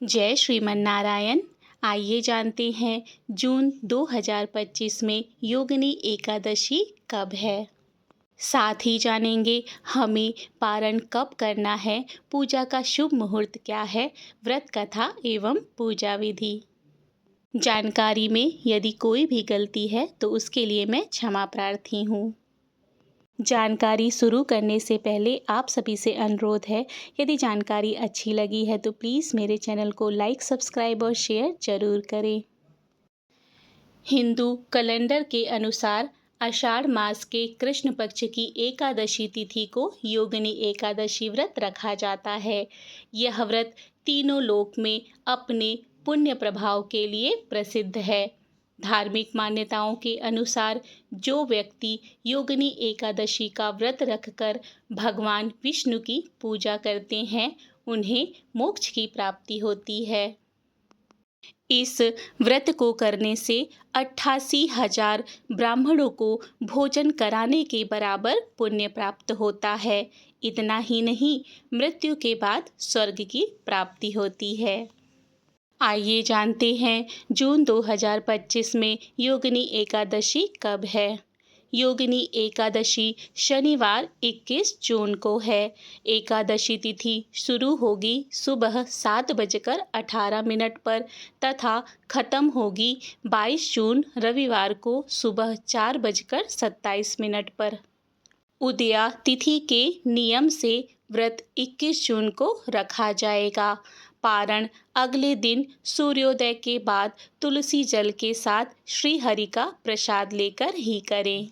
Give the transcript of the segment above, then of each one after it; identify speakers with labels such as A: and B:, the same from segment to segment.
A: जय श्रीमन नारायण। आइए जानते हैं जून 2025 में योगिनी एकादशी कब है। साथ ही जानेंगे हमें पारण कब करना है, पूजा का शुभ मुहूर्त क्या है, व्रत कथा एवं पूजा विधि। जानकारी में यदि कोई भी गलती है तो उसके लिए मैं क्षमा प्रार्थी हूँ। जानकारी शुरू करने से पहले आप सभी से अनुरोध है, यदि जानकारी अच्छी लगी है तो प्लीज़ मेरे चैनल को लाइक, सब्सक्राइब और शेयर ज़रूर करें। हिंदू कैलेंडर के अनुसार आषाढ़ मास के कृष्ण पक्ष की एकादशी तिथि को योगिनी एकादशी व्रत रखा जाता है। यह व्रत तीनों लोक में अपने पुण्य प्रभाव के लिए प्रसिद्ध है। धार्मिक मान्यताओं के अनुसार जो व्यक्ति योगिनी एकादशी का व्रत रखकर भगवान विष्णु की पूजा करते हैं, उन्हें मोक्ष की प्राप्ति होती है। इस व्रत को करने से 88,000 ब्राह्मणों को भोजन कराने के बराबर पुण्य प्राप्त होता है। इतना ही नहीं, मृत्यु के बाद स्वर्ग की प्राप्ति होती है। आइए जानते हैं जून 2025 में योगिनी एकादशी कब है। योगिनी एकादशी शनिवार 21 जून को है। एकादशी तिथि शुरू होगी सुबह 7:18 पर तथा खत्म होगी 22 जून रविवार को सुबह 4:27 पर। उदया तिथि के नियम से व्रत 21 जून को रखा जाएगा। पारण अगले दिन सूर्योदय के बाद तुलसी जल के साथ श्री हरि का प्रसाद लेकर ही करें।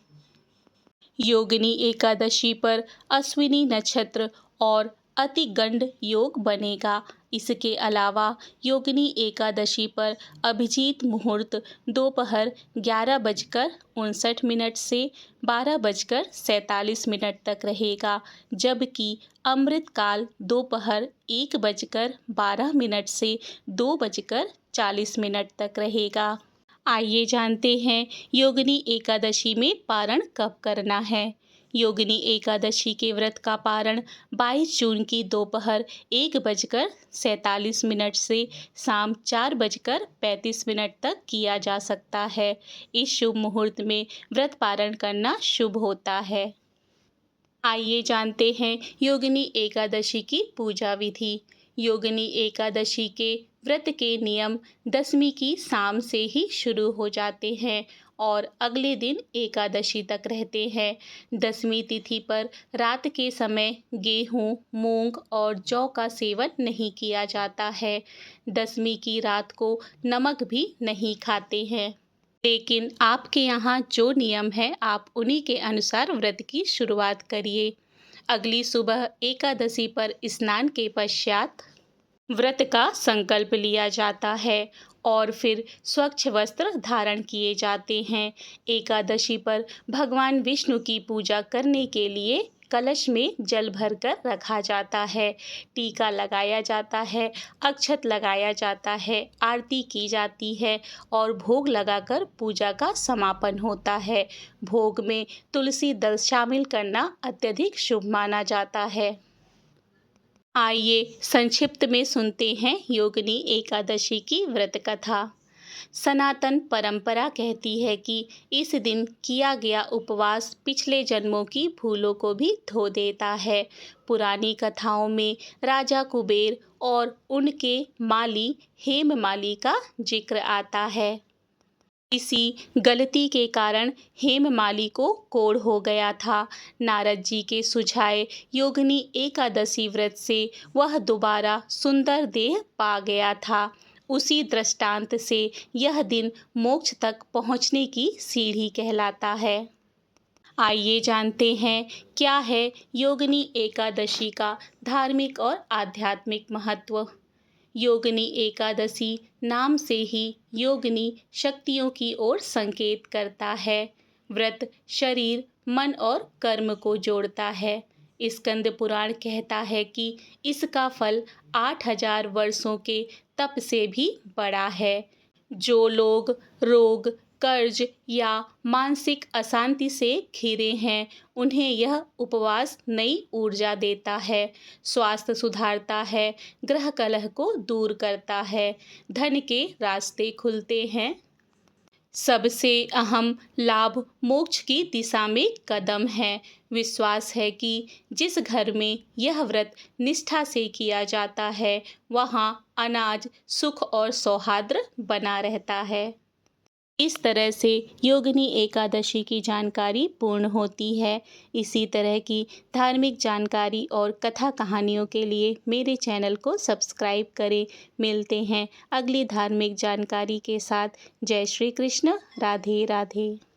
A: योगिनी एकादशी पर अश्विनी नक्षत्र और अतिगंड योग बनेगा। इसके अलावा योगिनी एकादशी पर अभिजीत मुहूर्त दोपहर 11:59 से 12:47 तक रहेगा, जबकि अमृत काल दोपहर 1:12 से 2:40 तक रहेगा। आइए जानते हैं योगिनी एकादशी में पारण कब करना है। योगिनी एकादशी के व्रत का पारण 22 जून की दोपहर 1:47 से शाम 4:35 तक किया जा सकता है। इस शुभ मुहूर्त में व्रत पारण करना शुभ होता है। आइए जानते हैं योगिनी एकादशी की पूजा विधि। योगिनी एकादशी के व्रत के नियम दशमी की शाम से ही शुरू हो जाते हैं और अगले दिन एकादशी तक रहते हैं। दशमी तिथि पर रात के समय गेहूं, मूंग और जौ का सेवन नहीं किया जाता है। दशमी की रात को नमक भी नहीं खाते हैं। लेकिन आपके यहाँ जो नियम है, आप उन्हीं के अनुसार व्रत की शुरुआत करिए। अगली सुबह एकादशी पर स्नान के पश्चात व्रत का संकल्प लिया जाता है और फिर स्वच्छ वस्त्र धारण किए जाते हैं। एकादशी पर भगवान विष्णु की पूजा करने के लिए कलश में जल भरकर रखा जाता है, टीका लगाया जाता है, अक्षत लगाया जाता है, आरती की जाती है और भोग लगाकर पूजा का समापन होता है। भोग में तुलसी दल शामिल करना अत्यधिक शुभ माना जाता है। आइए संक्षिप्त में सुनते हैं योगिनी एकादशी की व्रत कथा। सनातन परंपरा कहती है कि इस दिन किया गया उपवास पिछले जन्मों की भूलों को भी धो देता है। पुरानी कथाओं में राजा कुबेर और उनके माली हेममाली का जिक्र आता है। इसी गलती के कारण हेममाली को कोढ़ हो गया था। नारद जी के सुझाए योगिनी एकादशी व्रत से वह दोबारा सुंदर देह पा गया था। उसी दृष्टांत से यह दिन मोक्ष तक पहुँचने की सीढ़ी कहलाता है। आइए जानते हैं क्या है योगिनी एकादशी का धार्मिक और आध्यात्मिक महत्व। योगिनी एकादशी नाम से ही योगिनी शक्तियों की ओर संकेत करता है। व्रत शरीर, मन और कर्म को जोड़ता है। स्कंद पुराण कहता है कि इसका फल 8,000 वर्षों के तप से भी बड़ा है। जो लोग रोग, कर्ज या मानसिक अशांति से घिरे हैं, उन्हें यह उपवास नई ऊर्जा देता है, स्वास्थ्य सुधारता है, ग्रह कलह को दूर करता है, धन के रास्ते खुलते हैं। सबसे अहम लाभ मोक्ष की दिशा में कदम है। विश्वास है कि जिस घर में यह व्रत निष्ठा से किया जाता है, वहाँ अनाज, सुख और सौहार्द बना रहता है। इस तरह से योगिनी एकादशी की जानकारी पूर्ण होती है। इसी तरह की धार्मिक जानकारी और कथा कहानियों के लिए मेरे चैनल को सब्सक्राइब करें। मिलते हैं अगली धार्मिक जानकारी के साथ। जय श्री कृष्ण। राधे राधे।